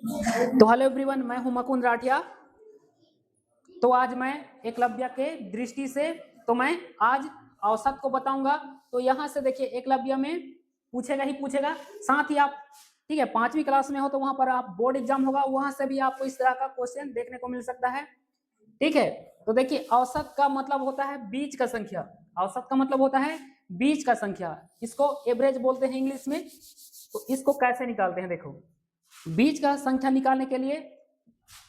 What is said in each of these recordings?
तो hello everyone, मैं हूं मुकुंद राठिया। तो आज मैं एकलव्य के दृष्टि से तो मैं आज औसत को बताऊंगा। तो यहाँ से देखिए, एकलव्य में पूछेगा ही पूछेगा। साथ ही आप, ठीक है, 5वीं क्लास में हो तो वहां पर आप बोर्ड एग्जाम होगा, वहां से भी आपको इस तरह का क्वेश्चन देखने को मिल सकता है। ठीक है, तो देखिए, औसत का मतलब होता है बीच का संख्या। औसत का मतलब होता है बीच का संख्या। इसको एवरेज बोलते हैं इंग्लिश में। तो इसको कैसे निकालते हैं, देखो, बीच का संख्या निकालने के लिए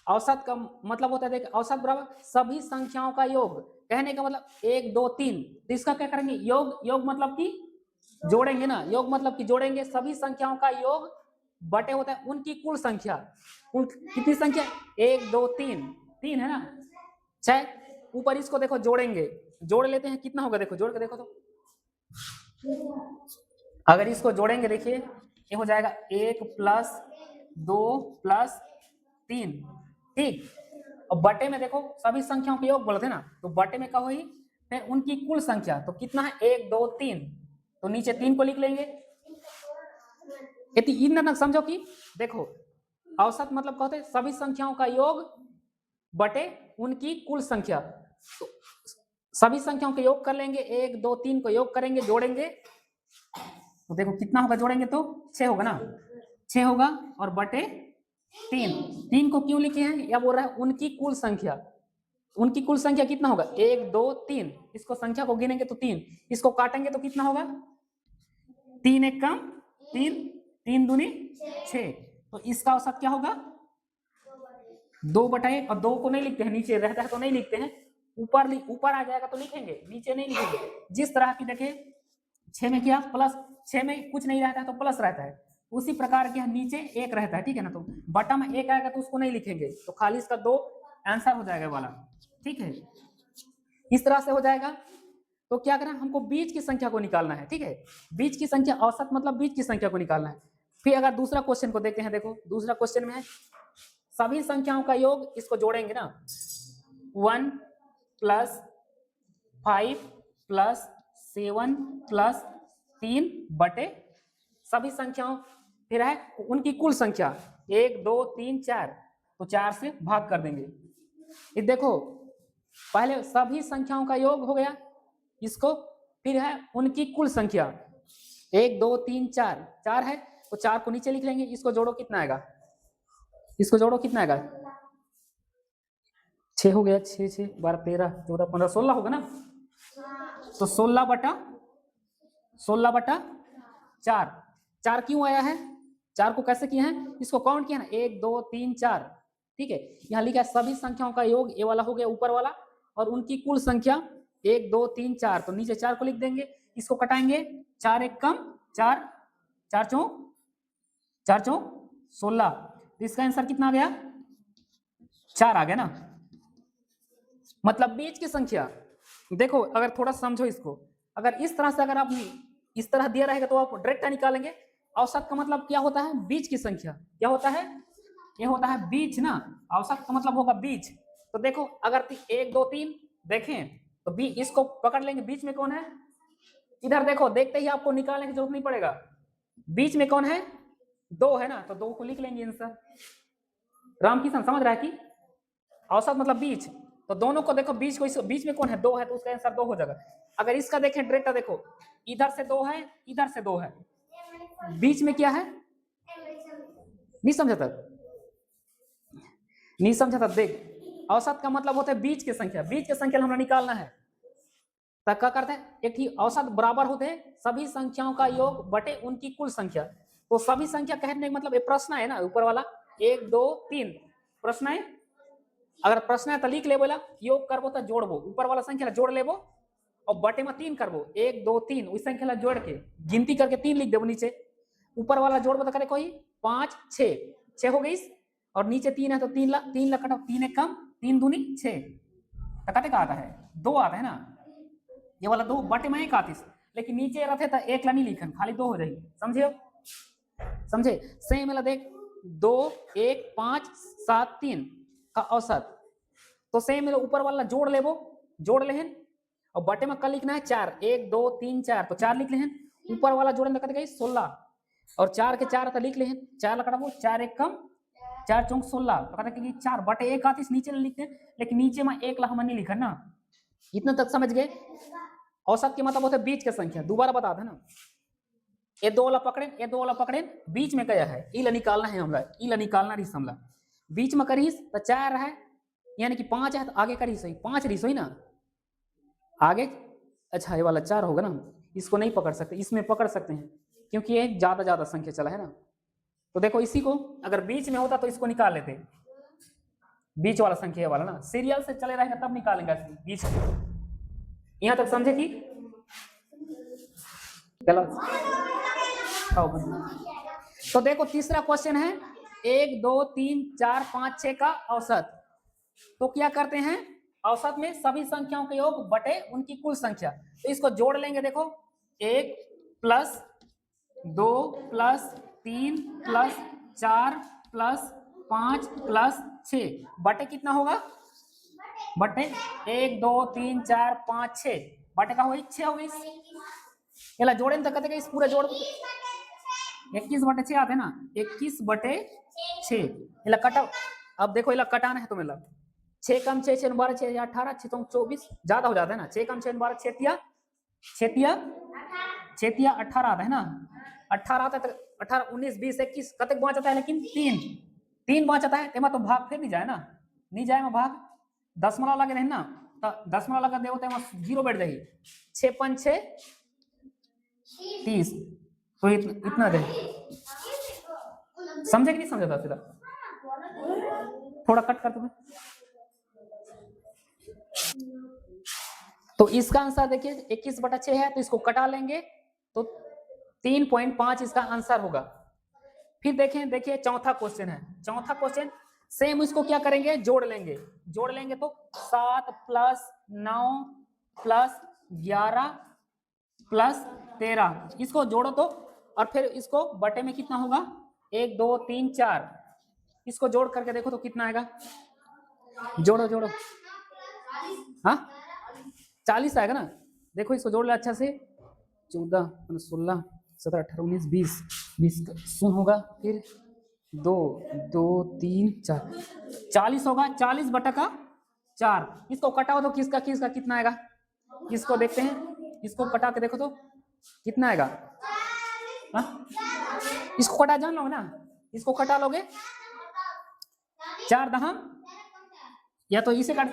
औसत का मतलब होता है, देखिए, औसत बराबर सभी संख्याओं का योग। कहने का मतलब 1 2 3, तो इसका क्या करेंगे, योग। योग मतलब कि जोड़ेंगे ना, योग मतलब कि जोड़ेंगे सभी संख्याओं का योग बटे होता है उनकी कुल संख्या। कुल कितनी संख्या, 1 2 3, 3 है ना, 6। ऊपर इसको देखो जोड़ेंगे, जोड़ लेते हैं, कितना होगा, देखो जोड़ के देखो तो। अगर इसको जोड़ेंगे, देखिए, ये हो जाएगा 1 + 2 + 3। ठीक, और बटे में देखो सभी संख्याओं के योग बोलते हैं ना, तो बटे में क्या हुई, फिर उनकी कुल संख्या। तो कितना है, 1 2 3, तो नीचे 3 को लिख लेंगे। इतना समझो कि देखो, औसत मतलब क्या होता है, सभी संख्याओं का योग बटे उनकी कुल संख्या। तो सभी संख्याओं के योग कर लेंगे, 1 2 3 को योग करेंगे, जोड़ेंगे, तो देखो कितना होगा, जोड़ेंगे तो 6 होगा ना, 6 होगा, और बटे 3। 3 को क्यों लिखे हैं, या बोल रहा है उनकी कुल संख्या। उनकी कुल संख्या कितना होगा, 1 2 3। इसको संख्या को गिनेंगे तो 3, इसको काटेंगे तो कितना होगा, 3 1 कम 3, 3 दूनी 6। तो इसका औसत क्या होगा, 2/1। और 2 को नहीं लिखते हैं, नीचे रहता है तो नहीं लिखते हैं, ऊपर आ जाएगा तो लिखेंगे, नीचे नहीं लिखेंगे। जिस तरह की देखे, 6 में क्या प्लस, 6 में कुछ नहीं रहता है तो प्लस रहता है, उसी प्रकार के नीचे 1 रहता है, ठीक है ना। तो बटा में 1 आएगा तो उसको नहीं लिखेंगे, तो खाली इसका 2 आंसर हो जाएगा वाला। ठीक है, इस तरह से हो जाएगा। तो क्या करना, हमको बीच की संख्या को निकालना है। ठीक है, बीच की संख्या, औसत मतलब बीच की संख्या को निकालना है। फिर अगर दूसरा क्वेश्चन को देखते हैं, देखो दूसरा क्वेश्चन में है सभी संख्याओं का योग, इसको जोड़ेंगे ना, 1 + 5 + 7 + 3 बटे सभी संख्याओं, फिर है उनकी कुल संख्या 1 2 3 4, तो 4 से भाग कर देंगे। ये देखो, पहले सभी संख्याओं का योग हो गया, इसको, फिर है उनकी कुल संख्या 1 2 3 4, 4 है तो 4 को नीचे लिख लेंगे, इसको जोड़ो कितना आएगा, इसको जोड़ो कितना आएगा, 6 हो गया, 6 6 12 13 14 15 16 होगा ना। तो 16/4। 4 क्यों आया है, 4 को कैसे किया है, इसको काउंट किया ना, 1 2 3 4। ठीक है, यहाँ लिखा है सभी संख्याओं का योग, ये वाला हो गया ऊपर वाला, और उनकी कुल संख्या 1 2 3 4, तो नीचे 4 को लिख देंगे, इसको कटाएंगे, 4 1 कम 4, 4 चौक 16। तो इसका आंसर कितना आ गया, 4 आ गया ना। मतलब बीच की संख्या। देखो, अगर थोड़ा समझो इसको, अगर इस तरह से, अगर आप इस तरह दिया रहेगा तो आप डायरेक्ट निकालेंगे। औसत का मतलब क्या होता है, बीच की संख्या। क्या होता है, ये होता है बीच ना, औसत का मतलब होगा बीच। तो देखो, अगर 1 2 3 देखें तो इसको पकड़ लेंगे, बीच में कौन है, इधर देखो, देखते ही आपको निकालने की जरूरत नहीं पड़ेगा, बीच में कौन है, 2 है ना, तो 2 को लिख लेंगे आंसर। रामकिशन समझ रहा है कि औसत मतलब बीच, तो दोनों को देखो, बीच में कौन है, 2 है, तो उसका आंसर 2 हो जाएगा। अगर इसका देखें डायरेक्ट, देखो इधर से 2 है, इधर से 2 है, बीच में क्या है, नहीं समझा था, नहीं समझा था। देख, औसत का मतलब होता है बीच की संख्या, बीच की संख्या हमें निकालना है। तो क्या करते हैं, एक ही औसत बराबर होते हैं सभी संख्याओं का योग बटे उनकी कुल संख्या। तो सभी संख्या कहने का मतलब, ये प्रश्न है ना ऊपर वाला, 1 2 3 प्रश्न है। अगर प्रश्न है तो लिख ले, बोला योग करबो तो जोड़बो, ऊपर वाला संख्या जोड़ लेबो, और बटे में 3 करबो, 1 2 3, उस संख्या जोड़ के गिनती करके 3 लिख देबो नीचे, ऊपर वाला जोड़बो तो करे कोई 5 6, 6 हो गई, और नीचे 3 है तो 3 ला कटो, 3 1 कम 3 दूनी 6, तो कते का आता है, 2 आता है ना, ये वाला 2 बटे में 1 आतीस, लेकिन नीचे रहते तो 1 ला नहीं लिखन, खाली 2 हो जाएगी। समझे, समझे, सेम वाला देख, 2 1 5 7 3 का औसत, तो सेम मेरे ऊपर वाला जोड़ लेबो, जोड़ लेहन, और बटे में कल लिखना है 4, 1 2 3 4, तो 4 लिख लेहन, ऊपर वाला जोड़े में कत गई 16, और 4 के 4 तो लिख लेहन, 4 लकड़ाबो, 4 1 कम 4 चौक 16, तो कहते हैं कि 4 बटे 1 आती नीचे लिखते हैं, लेकिन नीचे में 1 लाख नहीं लिखा ना। इतना तक समझ गए। औसत के मतलब होता है बीच की संख्या। दोबारा बता देना, ये दो वाला पकड़े, बीच में क्या है, इला निकालना है हमरा, इला निकालना रिस हमला, बीच में करीस तो 4 है, यानी कि 5 है, तो आगे करीस 5 रिस हुई ना आगे। अच्छा ये वाला 4 होगा ना, इसको नहीं पकड़ सकते, इसमें पकड़ सकते हैं क्योंकि ये ज्यादा संख्या चला है ना। तो देखो इसी को अगर बीच में होता तो इसको निकाल लेते, बीच वाला संख्या वाला ना, सीरियल से चले रहेगा तब निकालेंगे बीच में। यहां तक समझे कि चलो। तो देखो तीसरा क्वेश्चन है 1 2 3 4 5 6 का औसत। तो क्या करते हैं, औसत में सभी संख्याओं के योग बटे उनकी कुल संख्या। तो इसको जोड़ लेंगे, देखो 1 plus 2 plus 3 plus 4 plus 5 plus 6 बटे कितना होगा, बटे 1 2 3 4 5 6 बटे का होगी 6 होगी। चला जोड़े तो कहते इस पूरे जोड़ 21 बटे 6 आते ना, 21 बटे 6 कटा। अब देखो इला कटाना है तो मतलब 6 कम 6 6 12 6 18 6 24 ज्यादा हो जाता है ना, 6 कम 6 12 6 तिया 18 आता है ना, 18 आता है तो 18 19 20 21 कतक बच जाता है, लेकिन 3 बच जाता है, तो भाग फिर नहीं जाए ना, नहीं जाए में भाग दशमलव लगे रहे ना, तो दशमलव लगा दे तो 0 बैठ जाएगी, 6 5 6 30, तो इतना दे। समझे कि नहीं समझा था सीधा, थोड़ा कट कर दो। तो इसका आंसर देखिए 21 बटा 6 है, तो इसको कटा लेंगे तो 3.5 इसका आंसर होगा। फिर देखिए चौथा क्वेश्चन है, चौथा क्वेश्चन सेम इसको क्या करेंगे, जोड़ लेंगे तो 7 प्लस 9 प्लस 11 प्लस 13 इसको जोड़ो तो, और फिर इसको बटे में कितना होगा 1 2 3 4, इसको जोड़ करके देखो तो कितना आएगा, जोड़ो हाँ 40 आएगा ना। देखो इसको जोड़ ले अच्छा से, 14 16 17 18 19 20 शून्य होगा, फिर 2 2 3 4 40 होगा, 40 बटा का 4। इसको कटाओ तो किसका कितना आएगा, इसको देखते हैं, इसको कटा के देखो तो कितना आएगा। हा? इसको कटा जान लोगे ना, इसको कटा लोगे 4 दहम, या तो इसे काट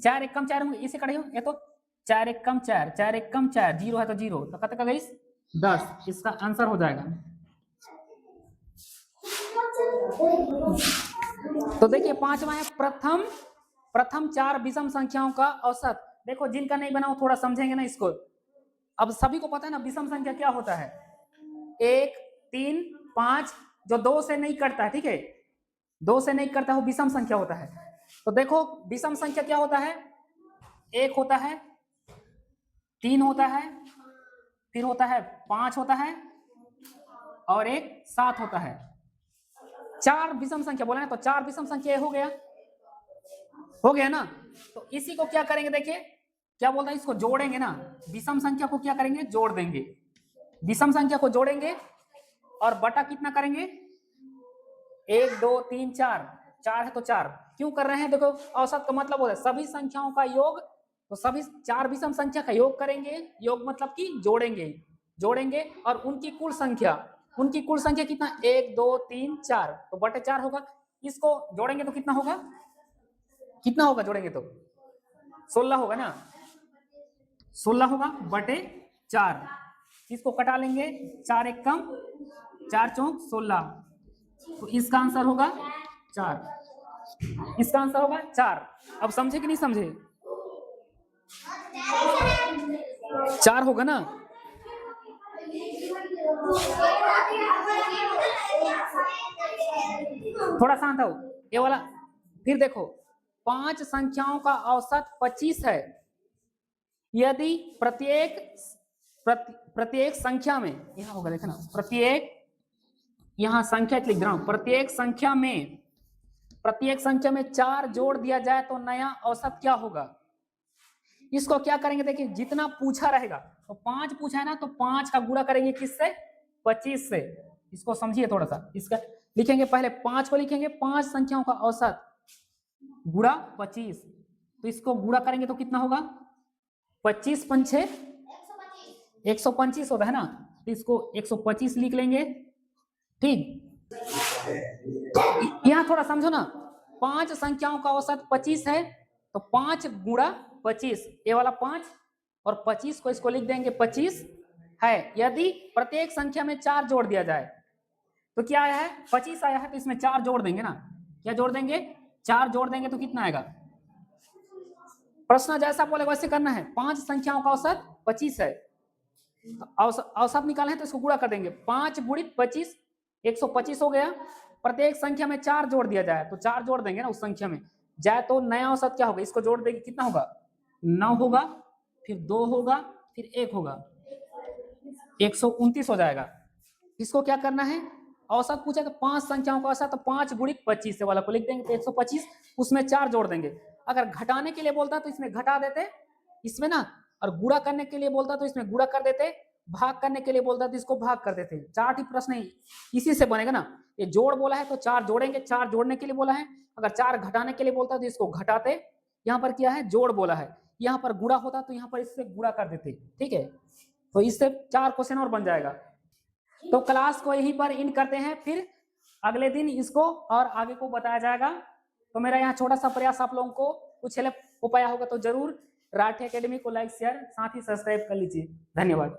4 1 कम 4 होंगे, इसे काटियो, या तो 4 1 कम 4 4 1 कम 4 0 है तो 0, तो कत का गई 10, इसका आंसर हो जाएगा। तो देखिए पांचवा है प्रथम 4 विषम संख्याओं का औसत। देखो जिनका नहीं बना वो थोड़ा समझेंगे ना इसको। अब सभी को पता है ना विषम संख्या क्या होता है, 1 3 5 जो 2 से नहीं कटता है, ठीक है, 2 से नहीं करता वो विषम संख्या होता है। तो देखो विषम संख्या क्या होता है, 1 होता है, 3 होता है, फिर होता है 5 होता है, और एक 7 होता है। 4 विषम संख्या बोला ना, तो 4 विषम संख्या हो गया ना। तो इसी को क्या करेंगे, देखिए क्या बोलता है, इसको जोड़ेंगे ना, विषम संख्या को क्या करेंगे, जोड़ देंगे, विषम संख्या को जोड़ेंगे और बटा कितना करेंगे, 1 2 3 4 है तो 4 क्यों कर रहे हैं, देखो औसत का मतलब होता है सभी संख्याओं का योग, तो सभी 4 विषम संख्या का योग करेंगे, योग मतलब कि जोड़ेंगे और उनकी कुल संख्या कितना 1 2 3 4, तो बटे 4 होगा। इसको जोड़ेंगे तो कितना होगा जोड़ेंगे तो 16 होगा ना, 16 होगा बटे 4। इसको कटा लेंगे, 4 1 कम 4 चौक 16, तो इसका आंसर होगा 4, इसका आंसर होगा 4। अब समझे कि नहीं समझे, 4 होगा ना। थोड़ा शांत हो ये वाला। फिर देखो 5 संख्याओं का औसत 25 है, यदि प्रत्येक संख्या में, यहां होगा देखना, प्रत्येक यहां संख्या लिख रहा हूं, प्रत्येक संख्या में 4 जोड़ दिया जाए तो नया औसत क्या होगा। इसको क्या करेंगे, देखिए जितना पूछा रहेगा, तो 5 पूछा है ना, तो 5 का गुणा करेंगे किससे, 25 से। इसको समझिए थोड़ा सा, इसका लिखेंगे पहले 5 को लिखेंगे, 5 संख्याओं का औसत गुणा 25, तो इसको गुणा करेंगे तो कितना होगा 25 पंछे 125 होता है ना, तो इसको 125 लिख लेंगे। ठीक, यहां थोड़ा समझो ना, 5 संख्याओं का औसत 25 है, तो 5 गुणा 25, ये वाला 5 और 25 को इसको लिख देंगे 25 है। यदि प्रत्येक संख्या में 4 जोड़ दिया जाए तो क्या आया है 25 आया है, तो इसमें 4 जोड़ देंगे ना, क्या जोड़ देंगे 4 जोड़ देंगे तो कितना आएगा, प्रश्न जैसा बोले वैसे करना है। 5 संख्याओं का औसत 25 है, औसत निकाले हैं तो इसको गुणा कर देंगे, 5 गुणित 25 125 हो गया। प्रत्येक संख्या में 4 जोड़ दिया जाए तो 4 जोड़ देंगे ना उस संख्या में जाए, तो नया औसत क्या होगा, इसको जोड़ देंगे कितना होगा 9 होगा, फिर 2 होगा, फिर 1 होगा, 129 हो जाएगा। इसको क्या करना है, औसत पूछा तो 5 संख्याओं का औसत, तो 5 गुणित 25 वाला को लिख देंगे तो 125, उसमें 4 जोड़ देंगे। अगर घटाने के लिए बोलता तो इसमें घटा देते इसमें ना, और गुणा करने के लिए बोलता तो इसमें गुणा कर देते, भाग करने के लिए बोलता तो इसको भाग कर देते। 4 ही प्रश्न इसी से बनेगा ना, ये जोड़ बोला है तो 4 जोड़ेंगे, 4 जोड़ने के लिए बोला है। अगर 4 घटाने के लिए बोलता तो इसको घटाते, यहाँ पर क्या है जोड़ बोला है, यहाँ पर गुणा होता तो यहाँ पर इससे गुणा कर देते। ठीक है, तो इससे 4 क्वेश्चन और बन जाएगा। तो क्लास को यहीं पर इन करते हैं, फिर अगले दिन इसको और आगे को बताया जाएगा। तो मेरा यहाँ छोटा सा प्रयास, आप लोगों को कुछ हेल्प हो पाया होगा तो जरूर राठी एकेडमी को लाइक शेयर साथ ही सब्सक्राइब कर लीजिए। धन्यवाद।